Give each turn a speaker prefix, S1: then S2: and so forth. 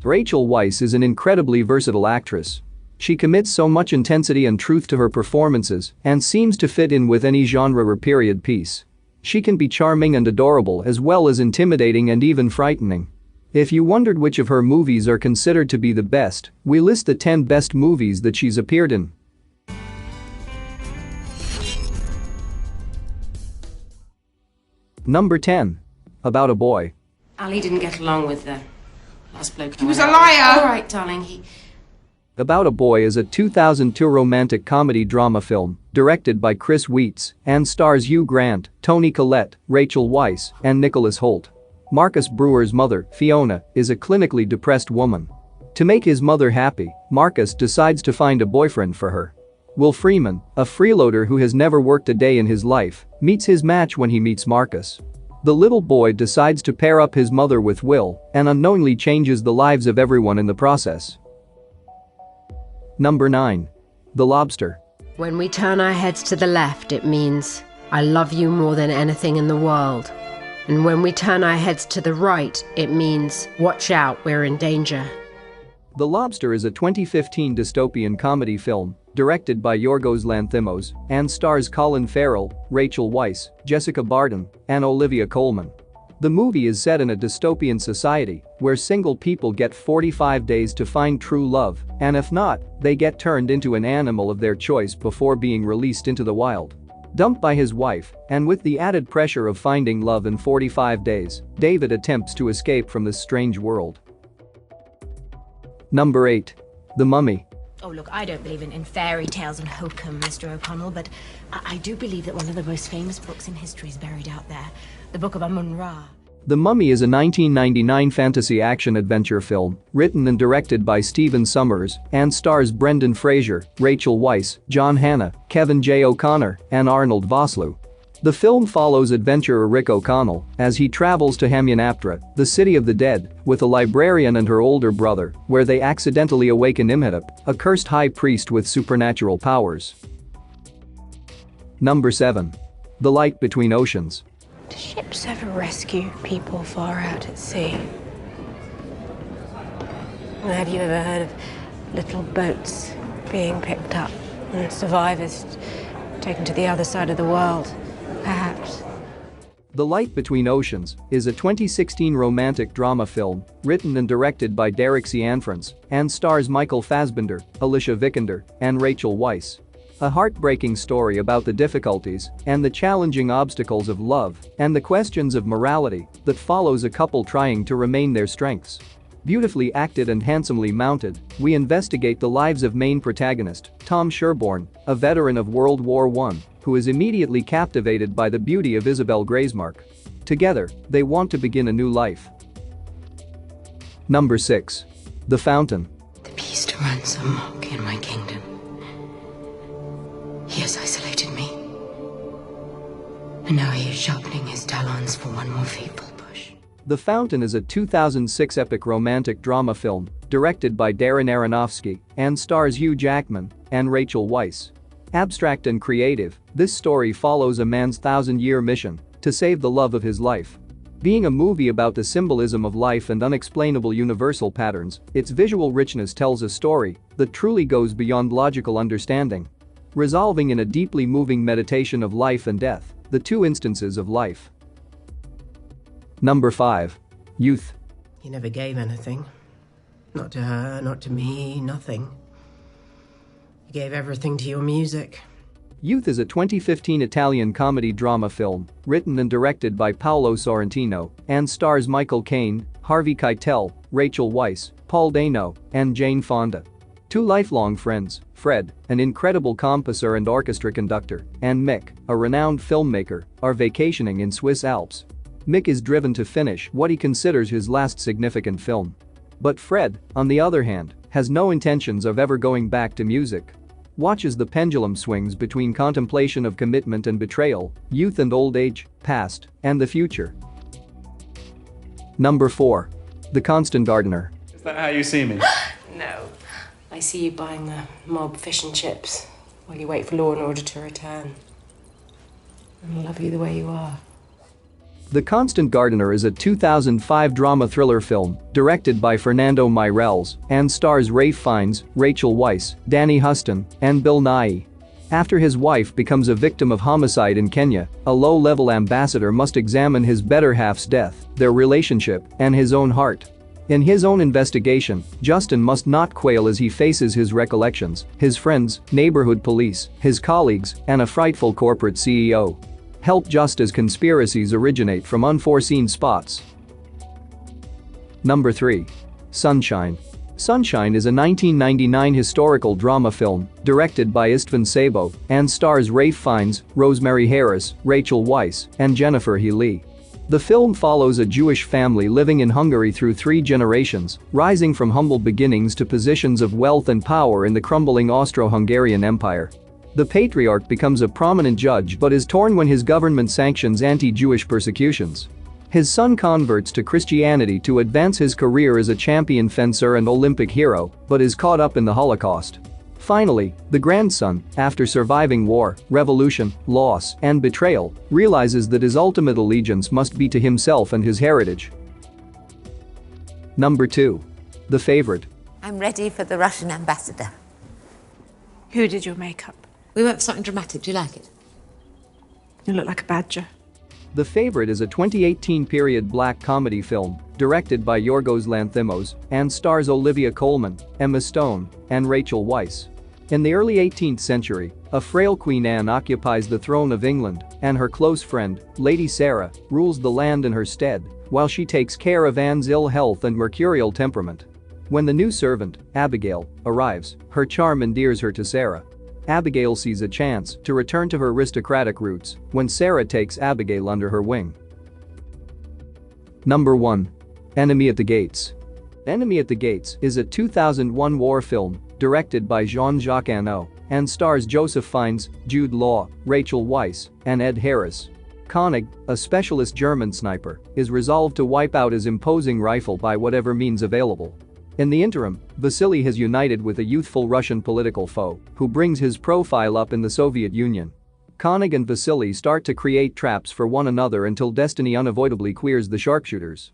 S1: Rachel Weisz is an incredibly versatile actress. She commits so much intensity and truth to her performances and seems to fit in with any genre or period piece. She can be charming and adorable as well as intimidating and even frightening. If you wondered which of her movies are considered to be the best, we list the 10 best movies that she's appeared in. Number 10. About a Boy.
S2: Ali didn't get along with the last bloke.
S3: He was a liar!
S2: All right, darling,
S1: About a Boy is a 2002 romantic comedy drama film directed by Chris Weisz and stars Hugh Grant, Toni Collette, Rachel Weisz, and Nicholas Hoult. Marcus Brewer's mother, Fiona, is a clinically depressed woman. To make his mother happy, Marcus decides to find a boyfriend for her. Will Freeman, a freeloader who has never worked a day in his life, meets his match when he meets Marcus. The little boy decides to pair up his mother with Will and unknowingly changes the lives of everyone in the process. Number 9. The Lobster.
S4: When we turn our heads to the left, it means, I love you more than anything in the world. And when we turn our heads to the right, it means, watch out, we're in danger.
S1: The Lobster is a 2015 dystopian comedy film directed by Yorgos Lanthimos and stars Colin Farrell, Rachel Weisz, Jessica Barden, and Olivia Colman. The movie is set in a dystopian society where single people get 45 days to find true love, and if not, they get turned into an animal of their choice before being released into the wild. Dumped by his wife, and with the added pressure of finding love in 45 days, David attempts to escape from this strange world. Number 8. The Mummy.
S5: Oh, look, I don't believe in fairy tales and hokum, Mr. O'Connell, but I do believe that one of the most famous books in history is buried out there. The Book of Amun-Ra.
S1: The Mummy is a 1999 fantasy action-adventure film written and directed by Stephen Sommers and stars Brendan Fraser, Rachel Weisz, John Hannah, Kevin J. O'Connor, and Arnold Vosloo. The film follows adventurer Rick O'Connell as he travels to Hamyonaptra, the city of the dead, with a librarian and her older brother, where they accidentally awaken Imhotep, a cursed high priest with supernatural powers. Number 7. The Light Between Oceans.
S6: Do ships ever rescue people far out at sea? Well, have you ever heard of little boats being picked up and survivors taken to the other side of the world? Perhaps.
S1: The Light Between Oceans is a 2016 romantic drama film written and directed by Derek Cianfrance and stars Michael Fassbender, Alicia Vikander, and Rachel Weisz. A heartbreaking story about the difficulties and the challenging obstacles of love and the questions of morality that follows a couple trying to remain their strengths. Beautifully acted and handsomely mounted, we investigate the lives of main protagonist, Tom Sherborne, a veteran of World War I, who is immediately captivated by the beauty of Isabel Graysmark. Together, they want to begin a new life. Number 6. The Fountain.
S2: The beast runs amok in my kingdom. He has isolated me. And now he is sharpening his talons for one more feeble push.
S1: The Fountain is a 2006 epic romantic drama film directed by Darren Aronofsky and stars Hugh Jackman and Rachel Weisz. Abstract and creative, this story follows a man's 1,000-year mission to save the love of his life. Being a movie about the symbolism of life and unexplainable universal patterns, its visual richness tells a story that truly goes beyond logical understanding. Resolving in a deeply moving meditation of life and death, the two instances of life. Number 5. Youth.
S6: You never gave anything. Not to her, not to me, nothing. You gave everything to your music.
S1: Youth is a 2015 Italian comedy drama film written and directed by Paolo Sorrentino and stars Michael Caine, Harvey Keitel, Rachel Weisz, Paul Dano, and Jane Fonda. Two lifelong friends, Fred, an incredible composer and orchestra conductor, and Mick, a renowned filmmaker, are vacationing in Swiss Alps. Mick is driven to finish what he considers his last significant film. But Fred, on the other hand, has no intentions of ever going back to music. Watch as the pendulum swings between contemplation of commitment and betrayal, youth and old age, past, and the future. Number 4. The Constant Gardener.
S7: Is that how you see me?
S2: No. I see you buying the mob fish and chips while you wait for Law and Order to return. And I love you the way you are.
S1: The Constant Gardener is a 2005 drama thriller film directed by Fernando Meirelles and stars Ralph Fiennes, Rachel Weisz, Danny Huston, and Bill Nighy. After his wife becomes a victim of homicide in Kenya, a low-level ambassador must examine his better half's death, their relationship, and his own heart. In his own investigation, Justin must not quail as he faces his recollections, his friends, neighborhood police, his colleagues, and a frightful corporate CEO. Help just as conspiracies originate from unforeseen spots. Number 3. Sunshine. Sunshine is a 1999 historical drama film directed by Istvan Sabo and stars Ralph Fiennes, Rosemary Harris, Rachel Weisz, and Jennifer Healy. The film follows a Jewish family living in Hungary through 3 generations, rising from humble beginnings to positions of wealth and power in the crumbling Austro-Hungarian Empire. The patriarch becomes a prominent judge but is torn when his government sanctions anti-Jewish persecutions. His son converts to Christianity to advance his career as a champion fencer and Olympic hero, but is caught up in the Holocaust. Finally, the grandson, after surviving war, revolution, loss, and betrayal, realizes that his ultimate allegiance must be to himself and his heritage. Number 2. The Favorite.
S3: I'm ready for the Russian ambassador.
S6: Who did your makeup?
S3: We went for something dramatic. Do you like it?
S6: You look like a badger.
S1: The Favorite is a 2018 period black comedy film directed by Yorgos Lanthimos and stars Olivia Colman, Emma Stone, and Rachel Weisz. In the early 18th century, a frail Queen Anne occupies the throne of England, and her close friend, Lady Sarah, rules the land in her stead, while she takes care of Anne's ill health and mercurial temperament. When the new servant, Abigail, arrives, her charm endears her to Sarah. Abigail sees a chance to return to her aristocratic roots when Sarah takes Abigail under her wing. Number 1. Enemy at the Gates. Enemy at the Gates is a 2001 war film directed by Jean-Jacques Annaud and stars Joseph Fiennes, Jude Law, Rachel Weisz, and Ed Harris. Koenig, a specialist German sniper, is resolved to wipe out his imposing rifle by whatever means available. In the interim, Vasily has united with a youthful Russian political foe who brings his profile up in the Soviet Union. Koenig and Vasily start to create traps for one another until destiny unavoidably queers the sharpshooters.